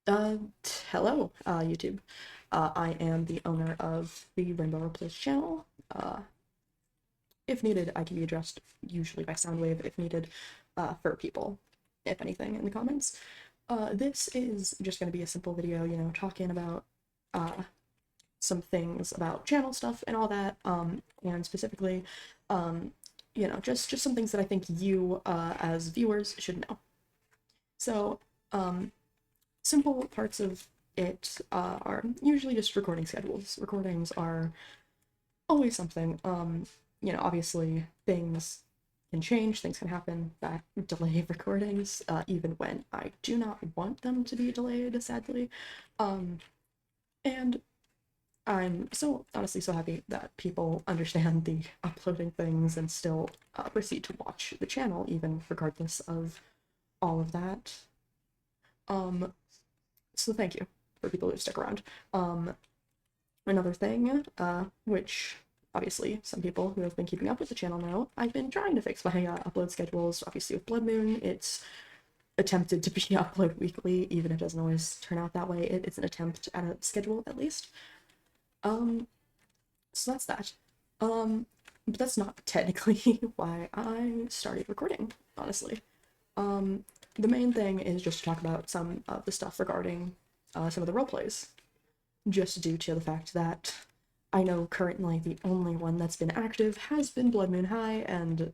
Uh, Hello, YouTube. I am the owner of the Rainbow Roleplays channel. If needed, I can be addressed usually by Soundwave if needed, for people, if anything, in the comments. This is just going to be a simple video, talking about uh, some things about channel stuff and all that, and specifically, um, just some things that I think you, as viewers, should know. So, um, simple parts of it are usually just recording schedules. Recordings are always something. Obviously things can change, things can happen that delay recordings, even when I do not want them to be delayed, sadly. Um, and I'm so honestly so happy that people understand the uploading things and still proceed to watch the channel, even regardless of all of that. Um, so thank you for people who stick around. Another thing, which obviously some people who have been keeping up with the channel know, I've been trying to fix my upload schedules. Obviously with Blood Moon, it's attempted to be upload weekly, even if it doesn't always turn out that way. It's an attempt at a schedule at least. Um, so that's that. But that's not technically why I started recording, honestly. The main thing is just to talk about some of the stuff regarding some of the roleplays, just due to the fact that I know currently the only one that's been active has been Blood Moon High, and,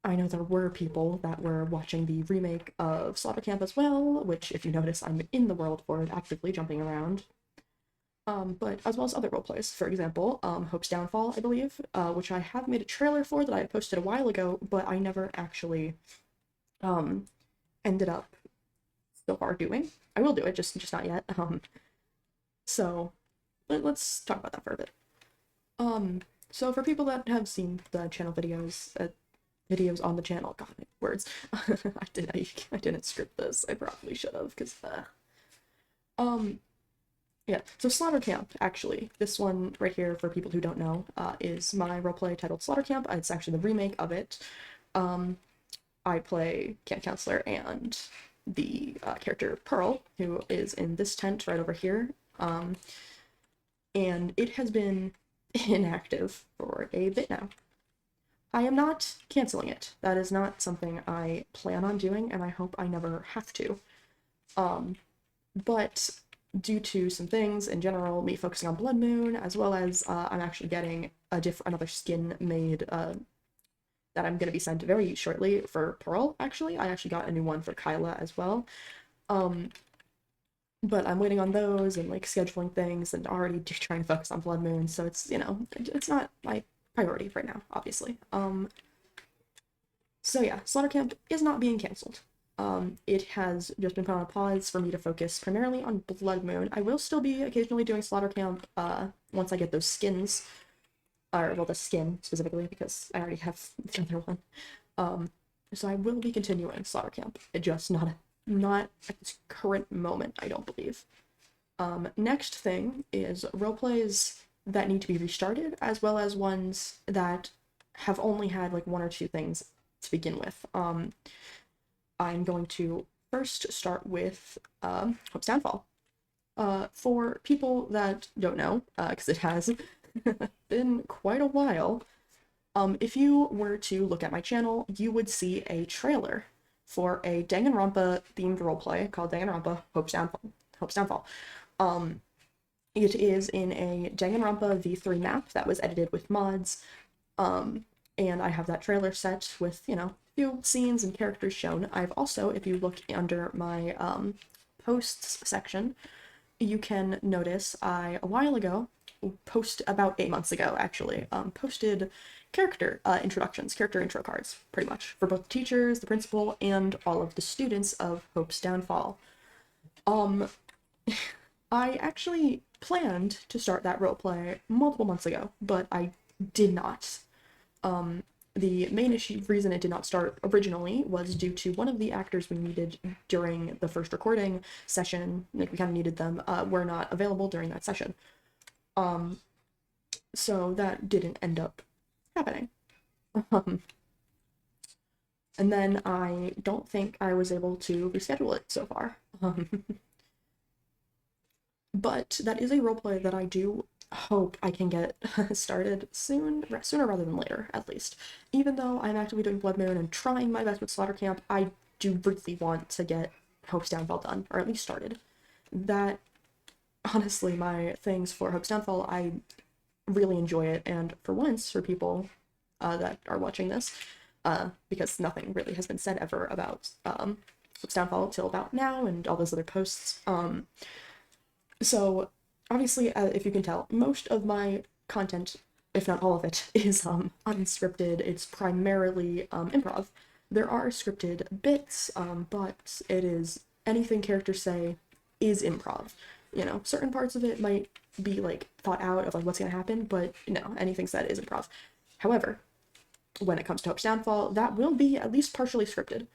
I know there were people that were watching the remake of Slaughter Camp as well, which, if you notice, I'm in the world for it, actively jumping around. But as well as other roleplays, for example, Hope's Downfall, I believe, which I have made a trailer for that I had posted a while ago, but I never actually um, ended up so far doing. I will do it, just not yet. So let's talk about that for a bit. Um, so for people that have seen the channel videos on the channel, God, my words, I didn't script this. I probably should have, because um, yeah. So Slaughter Camp, actually, this one right here for people who don't know, is my roleplay titled Slaughter Camp. It's actually the remake of it. Um, I play camp counselor and the character Pearl, who is in this tent right over here. And it has been inactive for a bit now. I am not canceling it. That is not something I plan on doing, and I hope I never have to. Um, but due to some things in general, me focusing on Blood Moon, as well as I'm actually getting another skin made that I'm gonna be sent very shortly for Pearl. Actually, I actually got a new one for Kyla as well. Um, but I'm waiting on those and like scheduling things and already trying to focus on Blood Moon, so it's not my priority right now, obviously. So yeah, Slaughter Camp is not being canceled. It has just been put on pause for me to focus primarily on Blood Moon. I will still be occasionally doing Slaughter Camp once I get those skins, or well, the skin specifically, because I already have the other one. Um, so I will be continuing Slaughter Camp, just not at this current moment, I don't believe. Next thing is roleplays that need to be restarted, as well as ones that have only had like one or two things to begin with. I'm going to first start with Hope's Downfall. For people that don't know, because it has been quite a while, if you were to look at my channel, you would see a trailer for a Danganronpa themed roleplay called Danganronpa Hope's Downfall. Hope's Downfall. Um, it is in a Danganronpa V3 map that was edited with mods, um, and I have that trailer set with, a few scenes and characters shown. I've also, if you look under my posts section, you can notice a while ago, about 8 months ago actually, posted character introductions, character intro cards, pretty much, for both the teachers, the principal, and all of the students of Hope's Downfall. Um, I actually planned to start that roleplay multiple months ago, but I did not. Um, the main reason it did not start originally was due to one of the actors we needed during the first recording session, like we kind of needed them, were not available during that session. Um, so that didn't end up happening. Um, and then I don't think I was able to reschedule it so far. But that is a roleplay that I do hope I can get started sooner rather than later, at least. Even though I'm actively doing Blood Moon and trying my best with Slaughter Camp, I do really want to get Hope's Downfall done, or at least started. That, honestly, my things for Hope's Downfall, I really enjoy it, and for once, for people that are watching this, because nothing really has been said ever about Hope's Downfall till about now, and all those other posts. So, obviously, if you can tell, most of my content, if not all of it, is unscripted. It's primarily improv. There are scripted bits, but it is anything characters say is improv. You know, certain parts of it might be like thought out of like what's gonna happen, but no, anything said is improv. However, when it comes to Hope's Downfall, that will be at least partially scripted,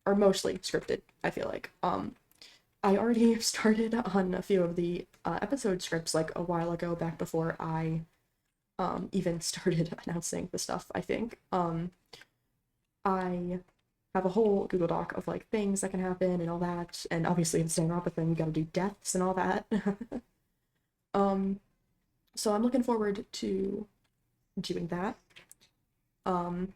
or mostly scripted, I feel like. I already started on a few of the episode scripts like a while ago, back before I even started announcing the stuff, I think. I have a whole Google Doc of like things that can happen and all that, and obviously in Stanroppa thing, you gotta do deaths and all that. um, so I'm looking forward to doing that. Um,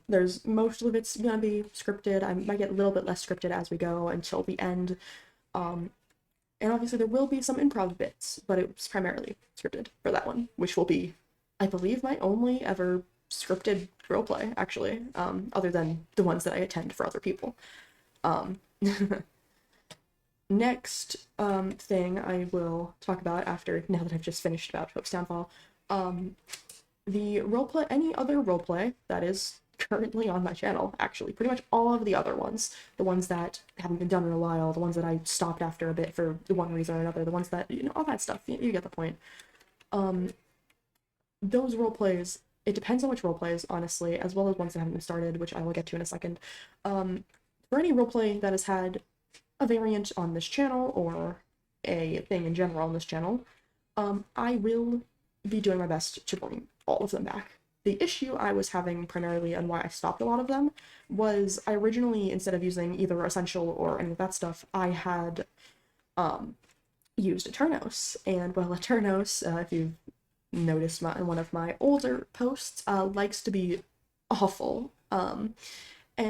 there's most of it's gonna be scripted. I might get a little bit less scripted as we go until the end. Um, and obviously there will be some improv bits, but it's primarily scripted for that one, which will be, I believe, my only ever scripted roleplay, actually, other than the ones that I attend for other people. Um, next thing I will talk about after, now that I've just finished about Hope's Downfall, the roleplay, any other roleplay that is currently on my channel, actually, pretty much all of the other ones, the ones that haven't been done in a while, the ones that I stopped after a bit for one reason or another, the ones that, you know, all that stuff, you get the point. Those roleplays, it depends on which roleplays, honestly, as well as ones that haven't been started, which I will get to in a second. For any roleplay that has had a variant on this channel, or a thing in general on this channel, I will be doing my best to bring all of them back. The issue I was having primarily, and why I stopped a lot of them, was I originally, instead of using either Essential or any of that stuff, I had used Eternos. And well, Eternos, if you've noticed in one of my older posts, likes to be awful. And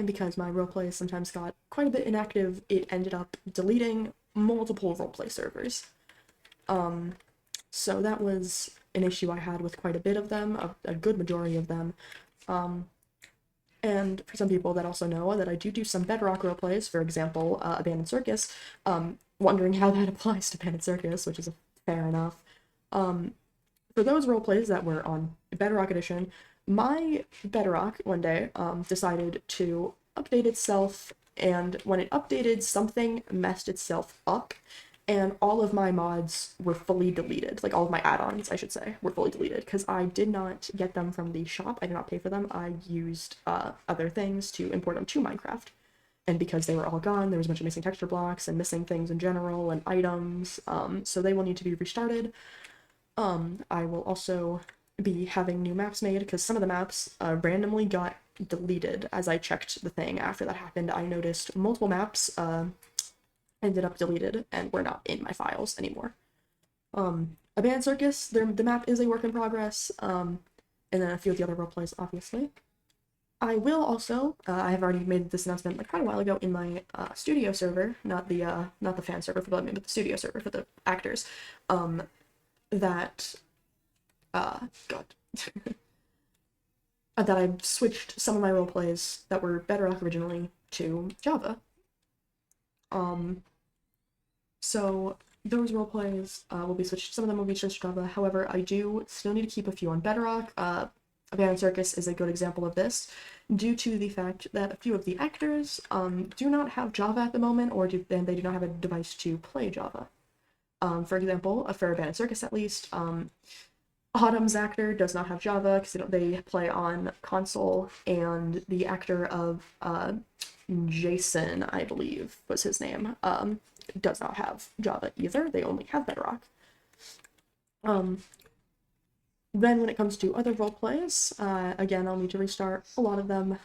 because my roleplay sometimes got quite a bit inactive, it ended up deleting multiple roleplay servers. So that was an issue I had with quite a bit of them, a good majority of them. And for some people that also know that I do some Bedrock roleplays, for example, Abandoned Circus, wondering how that applies to Abandoned Circus, which is fair enough. For those roleplays that were on Bedrock Edition, my Bedrock one day decided to update itself, and when it updated, something messed itself up, and all of my mods were fully deleted. Like all of my add-ons, I should say, were fully deleted because I did not get them from the shop. I did not pay for them. I used other things to import them to Minecraft. And because they were all gone, there was a bunch of missing texture blocks and missing things in general and items, so they will need to be restarted. I will also be having new maps made because some of the maps randomly got deleted as I checked the thing after that happened. I noticed multiple maps ended up deleted and were not in my files anymore. Abandoned Circus, the map is a work in progress, and then a few of the other roleplays, obviously. I will also, I have already made this announcement like quite a while ago in my studio server, not the fan server for Blood Moon, but the studio server for the actors, that, God, that I've switched some of my roleplays that were Bedrock originally to Java. So those roleplays will be switched. Some of them will be switched to Java. However, I do still need to keep a few on Bedrock. Abandoned Circus is a good example of this, due to the fact that a few of the actors do not have Java at the moment, or they do not have a device to play Java. For example, for Abandoned Circus at least, Autumn's actor does not have Java because they play on console, and the actor of Jason, I believe was his name, does not have Java either. They only have Bedrock. Then when it comes to other roleplays, again, I'll need to restart a lot of them.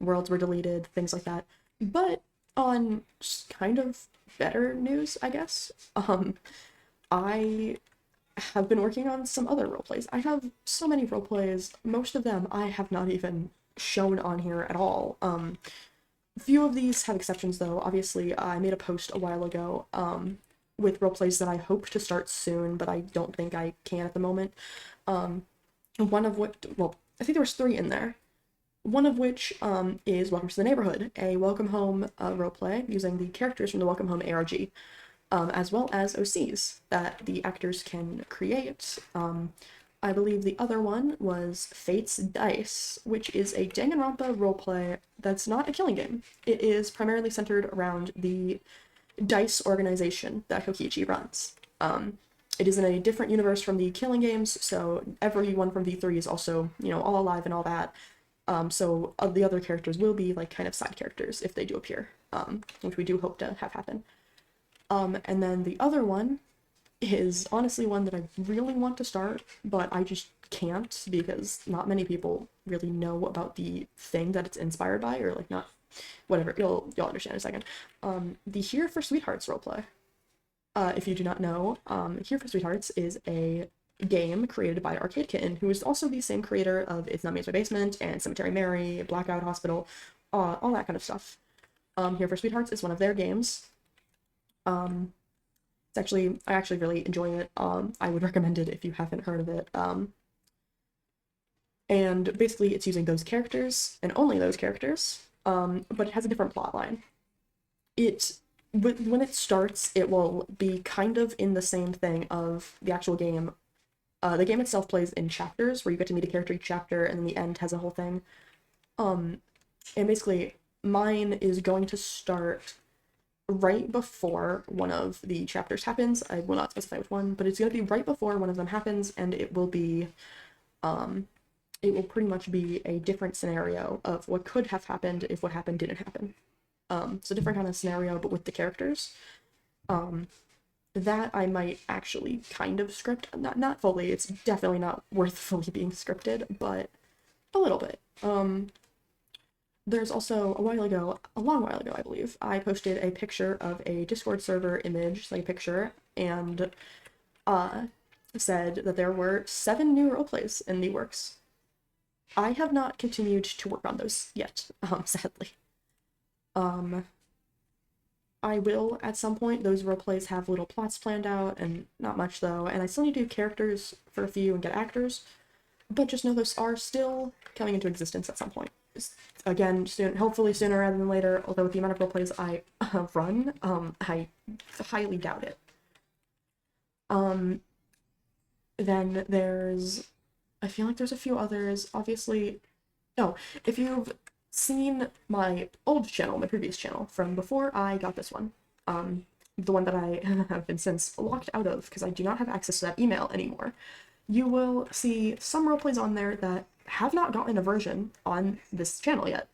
Worlds were deleted, things like that. But On kind of better news, I guess, I have been working on some other roleplays. I have so many roleplays, most of them I have not even shown on here at all. Few of these have exceptions though. Obviously, I made a post a while ago with roleplays that I hope to start soon, but I don't think I can at the moment. One of which, well, I think there was 3 in there. One of which is Welcome to the Neighborhood, a Welcome Home roleplay using the characters from the Welcome Home ARG, as well as OCs that the actors can create. I believe the other one was Fate's Dice, which is a Danganronpa roleplay that's not a killing game. It is primarily centered around the dice organization that Kokichi runs. It is in a different universe from the killing games, so everyone from V3 is also, you know, all alive and all that. So the other characters will be like kind of side characters if they do appear, which we do hope to have happen. And then the other one is honestly one that I really want to start, but I just can't because not many people really know about the thing that it's inspired by, or like not, whatever, you'll understand in a second. The Here for Sweethearts roleplay. If you do not know, Here for Sweethearts is a game created by Arcade Kitten, who is also the same creator of It's Not Me, It's My Basement, and Cemetery Mary, Blackout Hospital, all that kind of stuff. Here for Sweethearts is one of their games. I actually really enjoy it. I would recommend it if you haven't heard of it. And basically it's using those characters, and only those characters, but it has a different plot line. When it starts, it will be kind of in the same thing of the actual game. The game itself plays in chapters, where you get to meet a character each chapter, and then the end has a whole thing. And basically, mine is going to start right before one of the chapters happens. I will not specify which one, but it's going to be right before one of them happens, and it will be, it will pretty much be a different scenario of what could have happened if what happened didn't happen. So different kind of scenario, but with the characters. That I might actually kind of script, not fully, it's definitely not worth fully being scripted, but a little bit. There's also a long while ago, I believe, I posted a picture of a Discord server image, like a picture, and said that there were 7 new roleplays in the works. I have not continued to work on those yet, sadly. I will at some point. Those roleplays have little plots planned out, and not much though, and I still need to do characters for a few and get actors, but just know those are still coming into existence at some point. Again, soon, hopefully sooner rather than later, although with the amount of roleplays I run, I highly doubt it. Then I feel like there's a few others, obviously. Oh, if you've seen my old channel, my previous channel, from before I got this one, the one that I have been since locked out of because I do not have access to that email anymore, you will see some roleplays on there that have not gotten a version on this channel yet.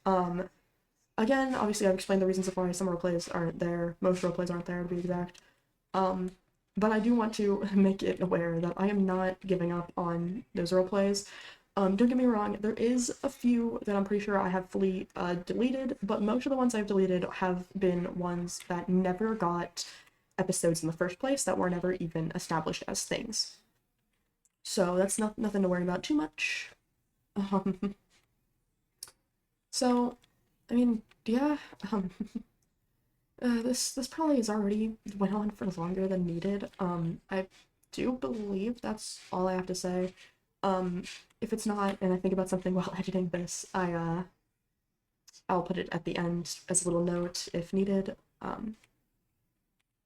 Again, obviously I've explained the reasons of why some roleplays aren't there, most roleplays aren't there to be exact, but I do want to make it aware that I am not giving up on those roleplays. Don't get me wrong, there is a few that I'm pretty sure I have fully deleted, but most of the ones I've deleted have been ones that never got episodes in the first place, that were never even established as things. So that's nothing to worry about too much. So, I mean, yeah, this probably has already went on for longer than needed. I do believe that's all I have to say. If it's not, and I think about something while editing this, I'll put it at the end as a little note if needed.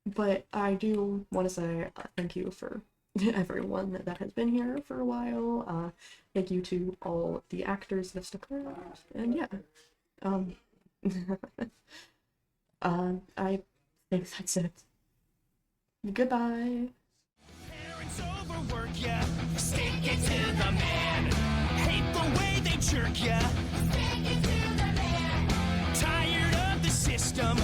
But I do want to say thank you for everyone that has been here for a while. Thank you to all the actors that have stuck around, and yeah. I think that's it. Goodbye. Parents overwork ya, stick it to the man. Hate the way they jerk ya, stick it to the man. Tired of the system,